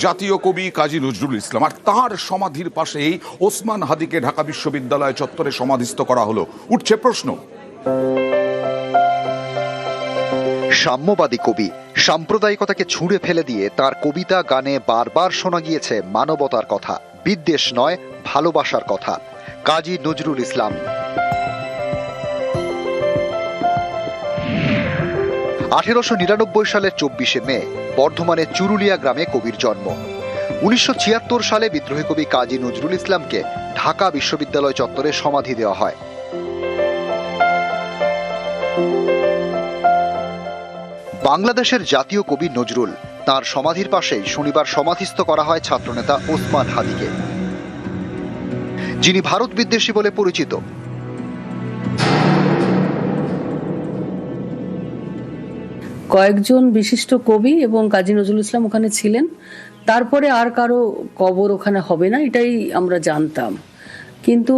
জাতীয় কবি কাজী নজরুল ইসলাম, আর তাঁর সমাধির পাশেই ওসমান হাদিকে ঢাকা বিশ্ববিদ্যালয় চত্বরে সমাধিস্থ করা হলো। উঠছে প্রশ্ন, সাম্যবাদী কবি, সাম্প্রদায়িকতাকে ছুঁড়ে ফেলে দিয়ে তার কবিতা গানে বারবার শোনা গিয়েছে মানবতার কথা, বিদ্বেষ নয় ভালোবাসার কথা। কাজী নজরুল ইসলাম 1899 সালের 24শে মে বর্ধমানের চুরুলিয়া গ্রামে কবির জন্ম। 1976 সালে বিদ্রোহী কবি কাজী নজরুল ইসলামকে ঢাকা বিশ্ববিদ্যালয় চত্বরে সমাধি দেওয়া হয়। বাংলাদেশের জাতীয় কবি নজরুল, তার সমাধির পাশেই শনিবার সমাধিস্থ করা হয় ছাত্রনেতা ওসমান হাদিকে, যিনি ভারত বিদ্বেষী বলে পরিচিত। কয়েকজন বিশিষ্ট কবি এবং কাজী নজরুল ইসলাম ওখানে ছিলেন। তারপরে আর কারো কবর ওখানে হবে না, এটাই আমরা জানতাম। কিন্তু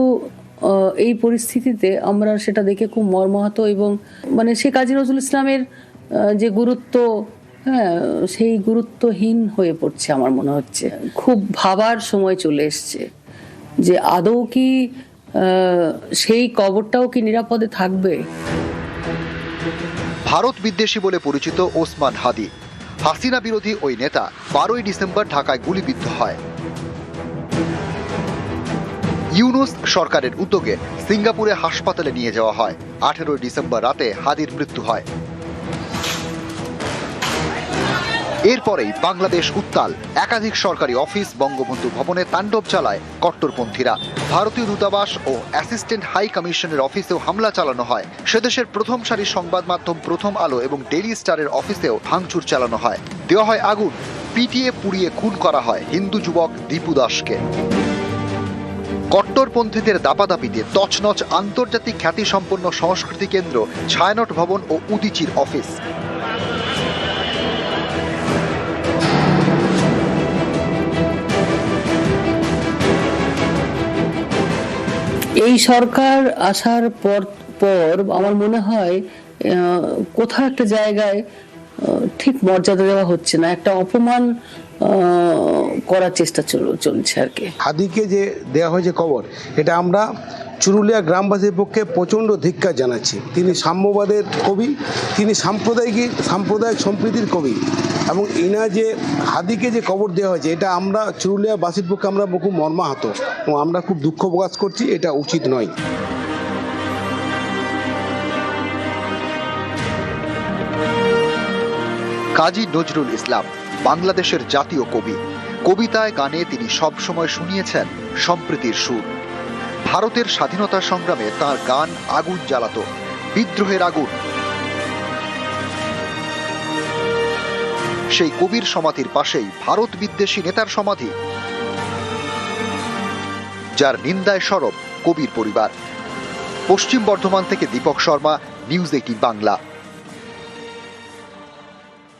এই পরিস্থিতিতে আমরা সেটা দেখে খুব মর্মাহত, এবং মানে সে কাজী নজরুল ইসলামের যে গুরুত্ব, হ্যাঁ, সেই গুরুত্বহীন হয়ে পড়ছে আমার মনে হচ্ছে। খুব ভাবার সময় চলে এসছে যে আদৌ কি সেই কবরটাও কি নিরাপদে থাকবে। ভারত বিদ্বেষী বলে পরিচিত ওসমান হাদি, হাসিনা বিরোধী ওই নেতা 12ই ডিসেম্বর ঢাকায় গুলিবিদ্ধ হয়। ইউনুস সরকারের উদ্যোগে সিঙ্গাপুরে হাসপাতালে নিয়ে যাওয়া হয়। 18ই ডিসেম্বর রাতে হাদির মৃত্যু হয়। এরপরেই বাংলাদেশ উত্তাল। একাধিক সরকারি অফিস, বঙ্গবন্ধু ভবনে তাণ্ডব চালায় কট্টরপন্থীরা। ভারতীয় দূতাবাস ও অ্যাসিস্ট্যান্ট হাই কমিশনের অফিসেও হামলা চালানো হয়। সেদেশের প্রথম সারির সংবাদ মাধ্যম প্রথম আলো এবং ডেইলি স্টারের অফিসেও ভাঙচুর চালানো হয়। দেওয়া হয় আগুন, পিটিয়ে পুড়িয়ে খুন করা হয় হিন্দু যুবক দীপু দাসকে। কট্টরপন্থীদের দাপাদাপিতে তছনছ আন্তর্জাতিক খ্যাতিসম্পন্ন সংস্কৃতি কেন্দ্র, ছায়ানট ভবন ও উদীচীর অফিস। এই সরকার আসার পর আমার মনে হয় কোথাও একটা জায়গায় ঠিক মর্যাদা দেওয়া হচ্ছে না, একটা অপমান করার চেষ্টা চলছে আর কি। হাদিকে যে দেওয়া হয়েছে কবর, এটা আমরা চুরুলিয়া গ্রামবাসীর পক্ষে প্রচণ্ড ধিক্কার জানাচ্ছি। তিনি সাম্যবাদের কবি, তিনি সাম্প্রদায়িক সম্প্রীতির কবি, এবং ইনা যে হাদিকে যে কবর দেওয়া হয়েছে, এটা আমরা চুরুলিয়াবাসীর পক্ষে আমরা খুব মর্মাহত এবং আমরা খুব দুঃখ প্রকাশ করছি। এটা উচিত নয়। কাজী নজরুল ইসলাম বাংলাদেশের জাতীয় কবি। কবিতায় গানে তিনি সবসময় শুনিয়েছেন সম্প্রীতির সুর। ভারতের স্বাধীনতা সংগ্রামে তার গান আগুন জ্বালাতো, বিদ্রোহের আগুন। সেই কবির সমাধির পাশেই ভারত বিদ্বেষী নেতার সমাধি, যার নিন্দায় সরব কবির পরিবার। পশ্চিম বর্ধমান থেকে দীপক শর্মা, নিউজ 18 বাংলা।